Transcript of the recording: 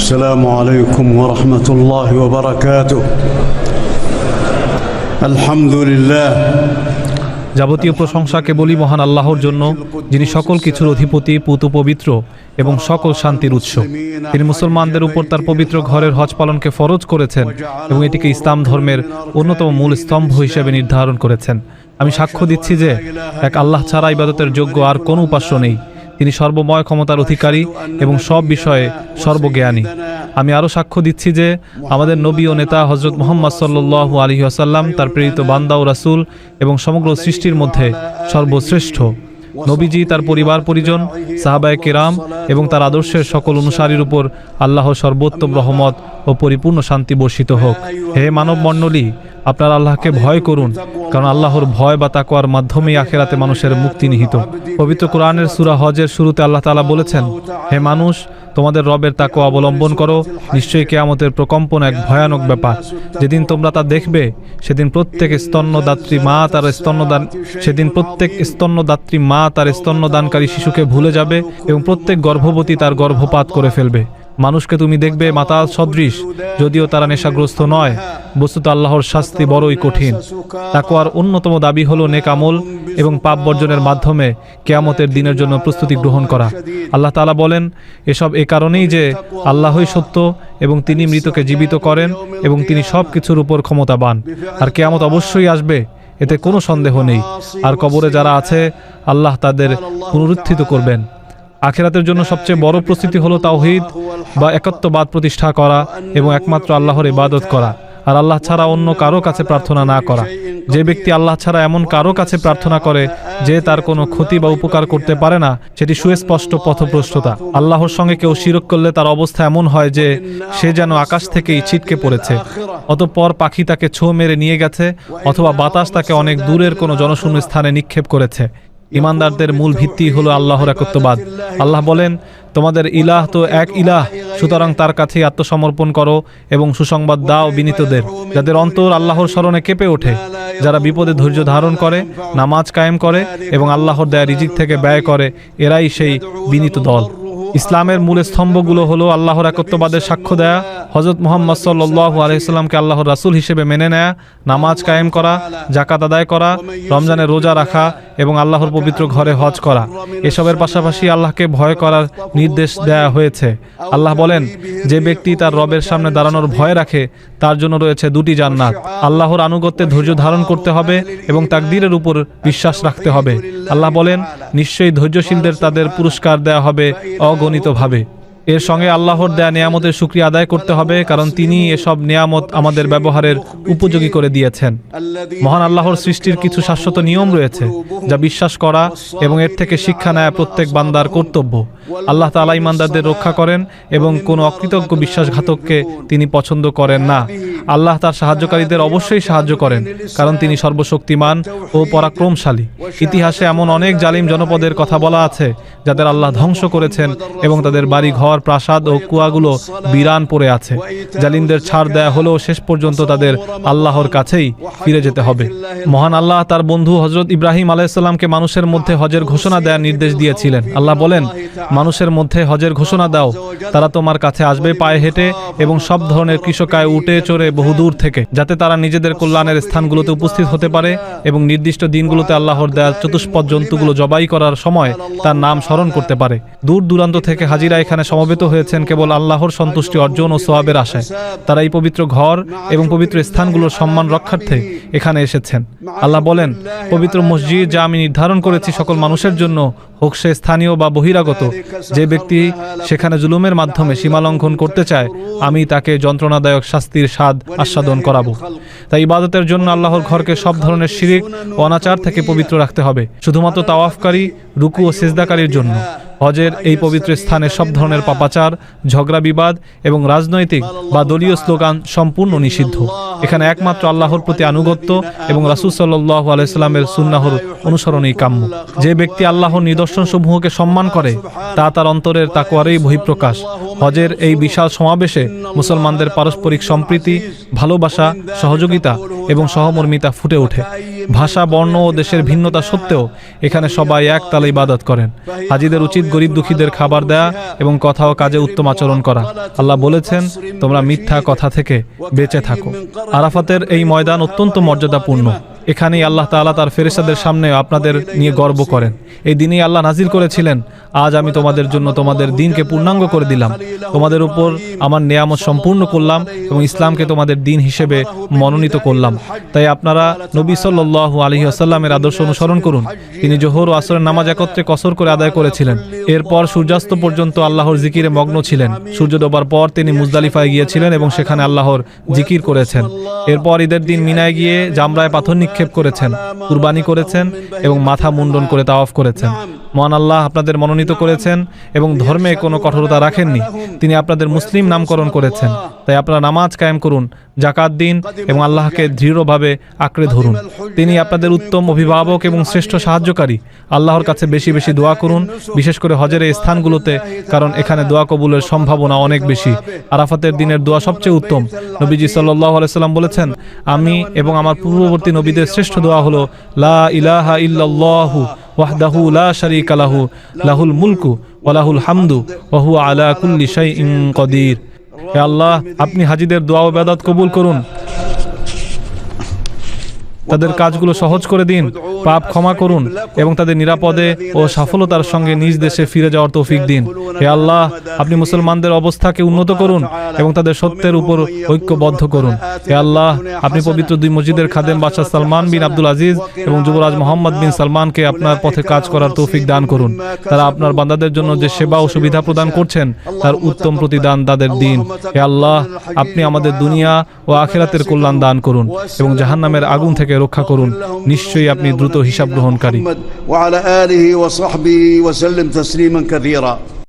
السلام عليكم ورحمة الله وبركاته. الحمد لله. যাবতীয় প্রশংসা কেবলই মহান আল্লাহর জন্য, যিনি সকল কিছুর অধিপতি, পূত পবিত্র এবং সকল শান্তির উৎস। তিনি মুসলমানদের উপর তার পবিত্র ঘরের হজ পালনকে ফরজ করেছেন এবং এটিকে ইসলাম ধর্মের অন্যতম মূল স্তম্ভ হিসেবে নির্ধারণ করেছেন। আমি সাক্ষ্য দিচ্ছি যে এক আল্লাহ ছাড়া ইবাদতের যোগ্য আর কোনো উপাস্য নেই। তিনি সর্বময় ক্ষমতার অধিকারী এবং সব বিষয়ে সর্বজ্ঞানী। আমি আরও সাক্ষ্য দিচ্ছি যে আমাদের নবী ও নেতা হজরত মুহাম্মদ সাল্লাল্লাহু আলাইহি ওয়াসাল্লাম তার প্রেরিত বান্দা ও রাসূল এবং সমগ্র সৃষ্টির মধ্যে সর্বশ্রেষ্ঠ। নবীজি, তার পরিবার পরিজন, সাহাবায়ে কেরাম এবং তার আদর্শের সকল অনুসারীর উপর আল্লাহর সর্বোত্তম রহমত ও পরিপূর্ণ শান্তি বর্ষিত হোক। হে মানব মণ্ডলী, আপনারা আল্লাহকে ভয় করুন, কারণ আল্লাহর ভয় বা তাকওয়ার মাধ্যমেই আখিরাতে মানুষের মুক্তি নিহিত। পবিত্র কোরআনের সূরা হজের শুরুতে আল্লাহ তাআলা বলেছেন, হে মানুষ, তোমাদের রবের তাকওয়া অবলম্বন করো, নিশ্চয়ই কিয়ামতের প্রকম্পন এক ভয়ানক ব্যাপার। যেদিন তোমরা তা দেখবে, সেদিন প্রত্যেক স্তন্যদাত্রী মা তার স্তন্যদানকারী শিশুকে ভুলে যাবে এবং প্রত্যেক গর্ভবতী তার গর্ভপাত করে ফেলবে। মানুষকে তুমি দেখবে মাতাল সদৃশ, যদিও তারা নেশাগ্রস্ত নয়। বস্তুত আল্লাহর শাস্তি বড়ই কঠিন। তাকওয়ার অন্যতম দাবি হলো নেক আমল এবং পাপ বর্জনের মাধ্যমে কিয়ামতের দিনের জন্য প্রস্তুতি গ্রহণ করা। আল্লাহ তাআলা বলেন, এসব এ কারণেই যে আল্লাহই সত্য এবং তিনি মৃতকে জীবিত করেন এবং তিনি সব কিছুর উপর ক্ষমতাবান। আর কিয়ামত অবশ্যই আসবে, এতে কোনো সন্দেহ নেই। আর কবরে যারা আছে, আল্লাহ তাদের পুনরুত্থিত করবেন। আখিরাতের জন্য সবচেয়ে বড় প্রস্তুতি হলো তাওহীদ বা একত্ববাদ প্রতিষ্ঠা করা এবং একমাত্র আল্লাহর ইবাদত করা, আর আল্লাহ ছাড়া অন্য কারো কাছে প্রার্থনা না করা। যে ব্যক্তি আল্লাহ ছাড়া এমন কারো কাছে প্রার্থনা করে যে তার কোনো ক্ষতি বা উপকার করতে পারে না, সেটি সুস্পষ্ট পথভ্রষ্টতা। আল্লাহর সঙ্গে কেউ শিরক করলে তার অবস্থা এমন হয় যে সে যেন আকাশ থেকেই ছিটকে পড়েছে, অতঃপর পাখি তাকে ছোঁ মেরে নিয়ে গেছে, অথবা বাতাস তাকে অনেক দূরের কোনো জনশূন্য স্থানে নিক্ষেপ করেছে। ইমানদারদের মূল ভিত্তি হলো আল্লাহর একত্ববাদ। আল্লাহ বলেন, তোমাদের ইলাহ তো এক ইলাহ, সুতরাং তার কাছেই আত্মসমর্পণ করো এবং সুসংবাদ দাও বিনীতদের, যাদের অন্তর আল্লাহর স্মরণে কেঁপে ওঠে, যারা বিপদে ধৈর্য ধারণ করে, নামাজ কায়েম করে এবং আল্লাহর দেয়া রিজিক থেকে ব্যয় করে, এরাই সেই বিনীত দল। ইসলামের মূল স্তম্ভগুলো হলো আল্লাহর একত্ববাদের সাক্ষ্য দেয়া, হযরত মুহাম্মদ সাল্লাল্লাহু আলাইহি সাল্লামকে আল্লাহর রাসূল হিসেবে মেনে নেয়া, নামাজ কায়েম করা, যাকাত আদায় করা, রমজানের রোজা রাখা এবং আল্লাহর পবিত্র ঘরে হজ করা। এসবের পাশাপাশি আল্লাহকে ভয় করার নির্দেশ দেয়া হয়েছে। আল্লাহ বলেন, যে ব্যক্তি তার রবের সামনে দাঁড়ানোর ভয় রাখে, তার জন্য রয়েছে দুটি জান্নাত। আল্লাহর আনুগত্যে ধৈর্য ধারণ করতে হবে এবং তাকদীরের উপর বিশ্বাস রাখতে হবে। আল্লাহ বলেন, নিশ্চয়ই ধৈর্যশীলদের তাদের পুরস্কার দেয়া হবে অগণিতভাবে। এর সঙ্গে আল্লাহর দেয়া নিয়ামতের শুকরিয়া আদায় করতে হবে, কারণ তিনি এসব নিয়ামত আমাদের ব্যবহারের উপযোগী করে দিয়েছেন। মহান আল্লাহর সৃষ্টির কিছু শাশ্বত নিয়ম রয়েছে, যা বিশ্বাস করা এবং এর থেকে শিক্ষা নেয়া প্রত্যেক বান্দার কর্তব্য। আল্লাহ তাআলা ঈমানদারদের রক্ষা করেন এবং কোনো অকৃতজ্ঞ বিশ্বাসঘাতককে তিনি পছন্দ করেন না। আল্লাহ তার সাহায্যকারীদের অবশ্যই সাহায্য করেন, কারণ তিনি সর্বশক্তিমান ও পরাক্রমশালী। ইতিহাসে এমন অনেক জালিম জনপদের কথা বলা আছে, যাদের আল্লাহ ধ্বংস করেছেন এবং তাদের বাড়ি ঘর, প্রাসাদ ও কুয়াগুলো বিরান পড়ে আছে। জালিমদের ছাড় দেয়া হলেও শেষ পর্যন্ত তাদের আল্লাহর কাছেই ফিরে যেতে হবে। মহান আল্লাহ তার বন্ধু হযরত ইব্রাহিম আলাইহিস সালামকে মানুষের মধ্যে হজের ঘোষণা দেওয়ার নির্দেশ দিয়েছিলেন। আল্লাহ বলেন, মানুষের মধ্যে হজের ঘোষণা দাও, তারা তোমার কাছে আসবে পায়ে হেঁটে এবং সব ধরনের কৃষকায় উটে চড়ে বহুদূর থেকে, যাতে তারা নিজেদের কল্যাণের স্থানগুলোতে উপস্থিত হতে পারে এবং নির্দিষ্ট দিনগুলোতে আল্লাহর দেয়া চতুষ্পদ জন্তুগুলো জবাই করার সময় তার নাম স্মরণ করতে পারে। দূর দূরান্ত থেকে হাজিরা এখানে সমবেত হয়েছেন কেবল আল্লাহর সন্তুষ্টি অর্জন ও সওয়াবের আশায়। তারা এই পবিত্র ঘর এবং পবিত্র স্থানগুলোর সম্মান রক্ষার্থে এখানে এসেছেন। আল্লাহ বলেন, পবিত্র মসজিদ যা আমি নির্ধারণ করেছি সকল মানুষের জন্য, হোক সে স্থানীয় বা বহিরাগত, যে ব্যক্তি সেখানে জুলুমের মাধ্যমে সীমালঙ্ঘন করতে চায়, আমি তাকে যন্ত্রণাদায়ক শাস্তির স্বাদ আস্বাদন করাবো। তাই ইবাদতের জন্য আল্লাহর ঘরকে সব ধরনের শিরিক ও অনাচার থেকে পবিত্র রাখতে হবে, শুধুমাত্র তাওয়াফকারী, রুকু ও সিজদাকারীর জন্য। হজের এই পবিত্র স্থানে সব ধরনের পাপাচার, ঝগড়া বিবাদ এবং রাজনৈতিক বা দলীয় স্লোগান সম্পূর্ণ নিষিদ্ধ। এখানে একমাত্র আল্লাহর প্রতি আনুগত্য এবং রাসূল সাল্লাল্লাহু আলাইহি সাল্লামের সুন্নাহর অনুসরণই কাম্য। যে ব্যক্তি আল্লাহর নিদর্শনসমূহকে সম্মান করে, তা তার অন্তরের তাকওয়ারই বহিঃপ্রকাশ। হজের এই বিশাল সমাবেশে মুসলমানদের পারস্পরিক সম্প্রীতি, ভালোবাসা, সহযোগিতা এবং সহমর্মিতা ফুটে ওঠে। ভাষা, বর্ণ ও দেশের ভিন্নতা সত্ত্বেও এখানে সবাই এক তালে ইবাদত করেন। হাজিদের উচিত গরিব দুঃখীদের খাবার দেয়া এবং কথা ও কাজে উত্তম আচরণ করা। আল্লাহ বলেছেন, তোমরা মিথ্যা কথা থেকে বেঁচে থাকো। আরাফাতের এই ময়দান অত্যন্ত মর্যাদাপূর্ণ। এখানেই আল্লাহ তাআলা তার ফেরেশতাদের সামনে আপনাদের নিয়ে গর্ব করেন। এই দিনেই আল্লাহ নাজিল করেছিলেন, আজ আমি তোমাদের জন্য তোমাদের দিনকে পূর্ণাঙ্গ করে দিলাম, তোমাদের উপর আমার নেয়ামত সম্পূর্ণ করলাম এবং ইসলামকে তোমাদের দিন হিসেবে মনোনীত করলাম। তাই আপনারা নবী সাল্লাল্লাহু আলাইহি ওয়াসাল্লামের আদর্শ অনুসরণ করুন। তিনি জোহর ও আসরের নামাজ একত্রে কসর করে আদায় করেছিলেন। এরপর সূর্যাস্ত পর্যন্ত আল্লাহর জিকিরে মগ্ন ছিলেন। সূর্য ডোবার পর তিনি মুজদালিফায় গিয়েছিলেন এবং সেখানে আল্লাহর জিকির করেছেন। এরপর ঈদের দিন মিনায় গিয়ে জামরায় পাথর নিক্ষেপ করেছেন, কুরবানি করেছেন এবং মাথা মুন্ডন করে তাওয়াফ করেছেন। মহান আল্লাহ আপনাদের মনোনীত করেছেন এবং ধর্মে কোনো কঠোরতা রাখেননি। তিনি আপনাদের মুসলিম নামকরণ করেছেন। তাই আপনারা নামাজ কায়েম করুন, যাকাত দিন এবং আল্লাহকে দৃঢ়ভাবে আঁকড়ে ধরুন। তিনি আপনাদের উত্তম অভিভাবক এবং শ্রেষ্ঠ সাহায্যকারী। আল্লাহর কাছে বেশি বেশি দোয়া করুন, বিশেষ করে হজের এই স্থানগুলোতে, কারণ এখানে দোয়া কবুলের সম্ভাবনা অনেক বেশি। আরাফাতের দিনের দোয়া সবচেয়ে উত্তম। নবীজি সাল্লাল্লাহু আলাইহি সাল্লাম বলেছেন, আমি এবং আমার পূর্ববর্তী নবীদের শ্রেষ্ঠ দোয়া হলো লা ইলাহা ইল্লাল্লাহু ওয়াহদাহু লা শারীকা লাহু লাহুল মুলকু ওয়া লাহুল হামদু ওয়া হুয়া আলা কুল্লি শাইইন কাদির। হে আল্লাহ, আপনি হাজীদের দোয়া ও ইবাদত কবুল করুন, তাদের কাজগুলো সহজ করে দিন, পাপ ক্ষমা করুন এবং তাদের নিরাপদে ও সফলতার সঙ্গে নিজ দেশে ফিরে যাওয়ার তৌফিক দিন। হে আল্লাহ, আপনি মুসলমানদের অবস্থাকে উন্নত করুন এবং তাদের সত্যের উপর ঐক্যবদ্ধ করুন। হে আল্লাহ, আপনি পবিত্র দুই মসজিদের খাদেম বাদশাহ সালমান বিন আব্দুল আজিজ এবং যুবরাজ মোহাম্মদ বিন সালমানকে আপনার পথে কাজ করার তৌফিক দান করুন। তারা আপনার বান্দাদের জন্য যে সেবা ও সুবিধা প্রদান করছেন তার উত্তম প্রতিদান তাদের দিন। হে আল্লাহ, আপনি আমাদের দুনিয়া ও আখিরাতের কল্যাণ দান করুন এবং জাহান্নামের আগুন থেকে রক্ষা করুন। নিশ্চয়ই আপনি দ্রুত হিসাব গ্রহণকারী। وعلى آله وصحبه وسلم تسليما كثيرا।